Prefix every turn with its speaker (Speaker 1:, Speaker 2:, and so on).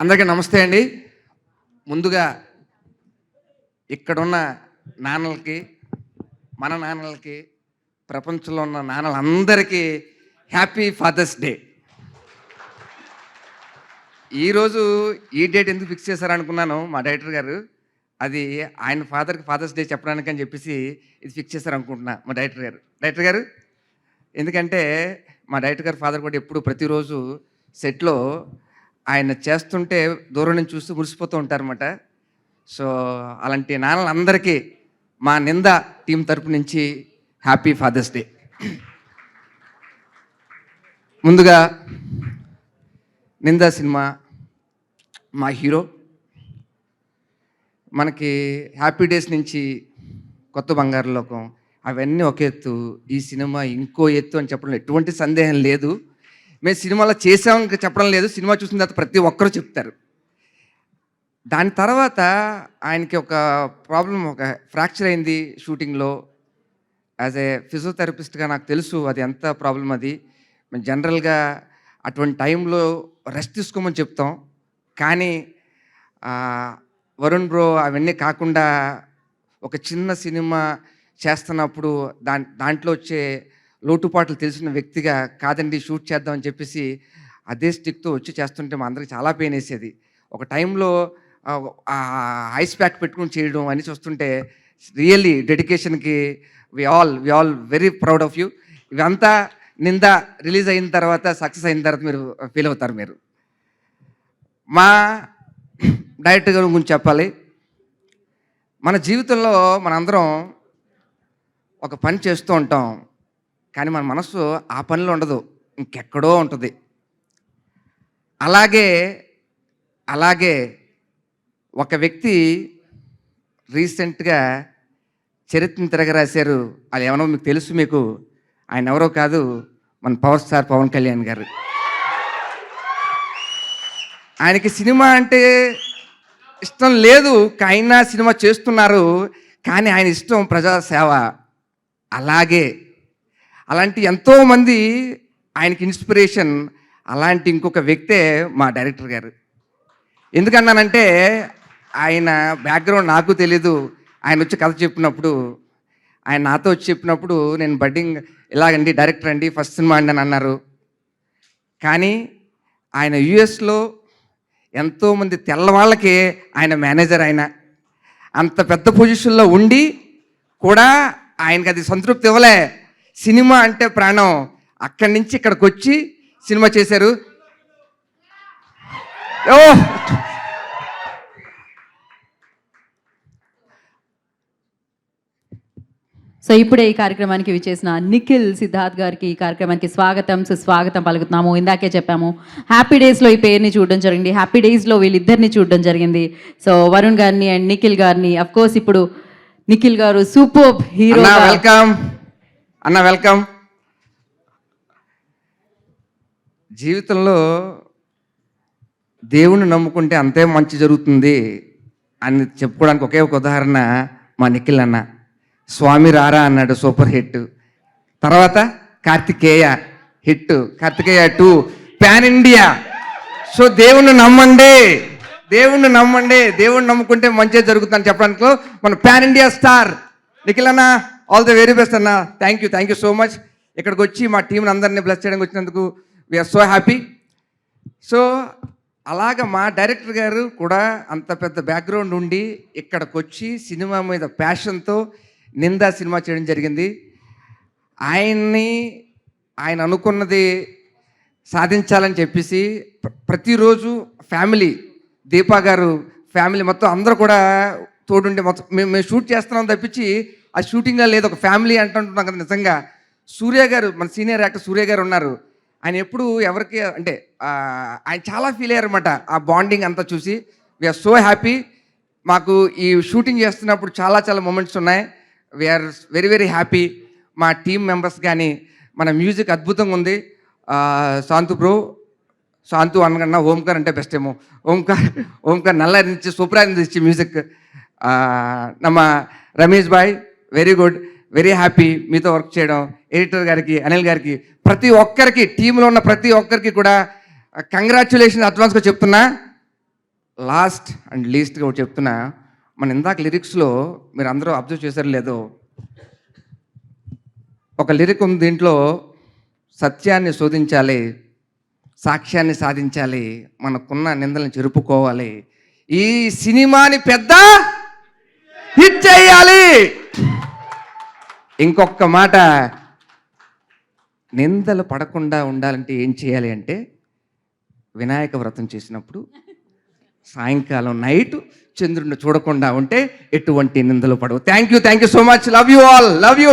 Speaker 1: అందరికీ నమస్తే అండి. ముందుగా ఇక్కడున్న నాన్నలకి, మన నాన్నలకి, ప్రపంచంలో ఉన్న నాన్నలందరికీ హ్యాపీ ఫాదర్స్ డే. ఈరోజు ఈ డేట్ ఎందుకు ఫిక్స్ చేశారనుకున్నాను మా డైరెక్టర్ గారు. అది ఆయన ఫాదర్కి ఫాదర్స్ డే చెప్పడానికి అని చెప్పేసి ఇది ఫిక్స్ చేశారనుకుంటున్నా మా డైరెక్టర్ గారు ఎందుకంటే మా డైరెక్టర్ గారు ఫాదర్ కూడా ఎప్పుడు ప్రతిరోజు సెట్లో ఆయన చేస్తుంటే దూరం నుంచి చూస్తూ మురిసిపోతూ ఉంటారన్నమాట. సో అలాంటి నాన్నలందరికీ మా నింద టీం తరపు నుంచి హ్యాపీ ఫాదర్స్ డే. ముందుగా నింద సినిమా మా హీరో మనకి హ్యాపీ డేస్ నుంచి కొత్త బంగారు లోకం అవన్నీ ఒక ఎత్తు, ఈ సినిమా ఇంకో ఎత్తు అని చెప్పడం ఎటువంటి సందేహం లేదు. మేము సినిమాలో చేసాం ఇంకా చెప్పడం లేదు, సినిమా చూసిన తర్వాత ప్రతి ఒక్కరూ చెప్తారు. దాని తర్వాత ఆయనకి ఒక ప్రాబ్లం, ఒక ఫ్రాక్చర్ అయింది షూటింగ్లో. యాజ్ ఏ ఫిజియోథెరపిస్ట్గా నాకు తెలుసు అది ఎంత ప్రాబ్లం. అది మేము జనరల్గా అటువంటి టైంలో రెస్ట్ తీసుకోమని చెప్తాం, కానీ వరుణ్ బ్రో అవన్నీ కాకుండా ఒక చిన్న సినిమా చేస్తున్నప్పుడు దాంట్లో వచ్చే లోటుపాట్లు తెలిసిన వ్యక్తిగా కాదండి షూట్ చేద్దామని చెప్పేసి అదే స్టిక్తో వచ్చి చేస్తుంటే మా అందరికి చాలా పెయిన్ వేసేది. ఒక టైంలో ఐస్ ప్యాక్ పెట్టుకుని చేయడం అని చూస్తుంటే రియల్లీ డెడికేషన్కి we all very proud of you. ఇవంతా నింద రిలీజ్ అయిన తర్వాత, సక్సెస్ అయిన తర్వాత మీరు ఫీల్ అవుతారు. మీరు మా డైరెక్టర్ గారి గురించి చెప్పాలి. మన జీవితంలో మనందరం ఒక పని చేస్తూ ఉంటాం, కానీ మన మనసు ఆ పనిలో ఉండదు, ఇంకెక్కడో ఉంటుంది. అలాగే ఒక వ్యక్తి రీసెంట్గా చరిత్రను తిరగరాశారు. అది ఏమన్నా మీకు తెలుసు? మీకు ఆయన ఎవరో కాదు, మన పవర్ స్టార్ పవన్ కళ్యాణ్ గారు. ఆయనకి సినిమా అంటే ఇష్టం లేదు, అయినా సినిమా చేస్తున్నారు. కానీ ఆయన ఇష్టం ప్రజాసేవ. అలాంటి ఎంతోమంది ఆయనకి ఇన్స్పిరేషన్. అలాంటి ఇంకొక వ్యక్తే మా డైరెక్టర్ గారు. ఎందుకన్నానంటే ఆయన బ్యాక్గ్రౌండ్ నాకు తెలీదు. ఆయన వచ్చి కథ చెప్పినప్పుడు, ఆయన నాతో వచ్చి చెప్పినప్పుడు నేను బడ్డింగ్ ఇలాగండి డైరెక్టర్ అండి ఫస్ట్ సినిమా అండి అని అన్నారు. కానీ ఆయన యుఎస్లో ఎంతోమంది తెల్లవాళ్ళకి ఆయన మేనేజర్. ఆయన అంత పెద్ద పొజిషన్లో ఉండి కూడా ఆయనకి అది సంతృప్తి ఇవ్వలే. సినిమా అంటే ప్రాణం. అక్కడి నుంచి ఇక్కడికి వచ్చి సినిమా చేశారు.
Speaker 2: సో ఇప్పుడే ఈ కార్యక్రమానికి విచ్చేసిన నిఖిల్ సిద్ధార్థ్ గారికి ఈ కార్యక్రమానికి స్వాగతం సుస్వాగతం పలుకుతున్నాము. ఇందాకే చెప్పాము, హ్యాపీ డేస్లో ఈ పేరుని చూడడం జరిగింది, హ్యాపీ డేస్లో వీళ్ళిద్దరిని చూడడం జరిగింది. సో వరుణ్ గారిని అండ్ నిఖిల్ గారిని. అఫ్ కోర్స్ ఇప్పుడు నిఖిల్ గారు సూపర్ హీరో.
Speaker 1: వెల్కమ్ అన్న, వెల్కమ్. జీవితంలో దేవుణ్ణి నమ్ముకుంటే అంతే మంచి జరుగుతుంది అని చెప్పుకోవడానికి ఒకే ఒక ఉదాహరణ మా నిఖిల్ అన్న. స్వామి రారా అన్నాడు, సూపర్ హిట్. తర్వాత Karthikeya hit, Karthikeya 2 pan India. So దేవుణ్ణి నమ్మండి, దేవుణ్ణి నమ్ముకుంటే మంచిగా జరుగుతుందని చెప్పడానికి మన పాన్ ఇండియా స్టార్ నిఖిల్ అన్న. ఆల్ ది వెరీ బెస్ట్ అన్న. Thank you so much. ఇక్కడికి వచ్చి మా టీంని అందరినీ బ్లెస్ చేయడానికి వచ్చినందుకు వీఆర్ సో హ్యాపీ. సో అలాగ మా డైరెక్టర్ గారు కూడా అంత పెద్ద బ్యాక్గ్రౌండ్ ఉండి ఇక్కడికి వచ్చి సినిమా మీద ప్యాషన్తో నిందా సినిమా చేయడం జరిగింది. ఆయన అనుకున్నది సాధించాలని చెప్పేసి ప్రతిరోజు ఫ్యామిలీ, దీపా గారు ఫ్యామిలీ మొత్తం అందరూ కూడా తోడుండి మొత్తం మేము షూట్ చేస్తున్నాం తప్పించి ఆ షూటింగ్లో లేదు, ఒక ఫ్యామిలీ అంటుంటున్నాం కదా. నిజంగా సూర్య గారు, మన సీనియర్ యాక్టర్ సూర్య గారు ఉన్నారు. ఆయన ఎప్పుడు ఎవరికి అంటే ఆయన చాలా ఫీల్ అయ్యారు అనమాట ఆ బాండింగ్ అంతా చూసి. We're so happy. మాకు ఈ షూటింగ్ చేస్తున్నప్పుడు చాలా మూమెంట్స్ ఉన్నాయి. We're very happy. మా టీం మెంబర్స్ కానీ, మన మ్యూజిక్ అద్భుతంగా ఉంది. శాంతు అనకన్నా ఓంకార్ అంటే బెస్ట్ ఏమో. ఓంకార్ నల్ల నుంచి సూపర్ నుంచి మ్యూజిక్. నమ్మ రమేష్ బాయ్ వెరీ గుడ్, వెరీ హ్యాపీ మీతో వర్క్ చేయడం. ఎడిటర్ గారికి, అనిల్ గారికి, ప్రతి ఒక్కరికి, టీంలో ఉన్న ప్రతి ఒక్కరికి కూడా కంగ్రాచ్యులేషన్ అడ్వాన్స్గా చెప్తున్నా. లాస్ట్ అండ్ లీస్ట్గా ఒకటి చెప్తున్నా. మన ఇందాక లిరిక్స్లో మీరు అందరూ అబ్జర్వ్ చేశారో లేదో, ఒక లిరిక్ ఉంది దీంట్లో, సత్యాన్ని శోధించాలి, సాక్ష్యాన్ని సాధించాలి, మనకున్న నిందలను చెరుపుకోవాలి, ఈ సినిమాని పెద్ద హిట్ చేయాలి. ఇంకొక మాట, నిందలు పడకుండా ఉండాలంటే ఏం చేయాలి అంటే, వినాయక వ్రతం చేసినప్పుడు సాయంకాలం నైట్ చంద్రుడిని చూడకుండా ఉంటే ఎటువంటి నిందలు పడవు. Thank you so much. Love you all. Love you.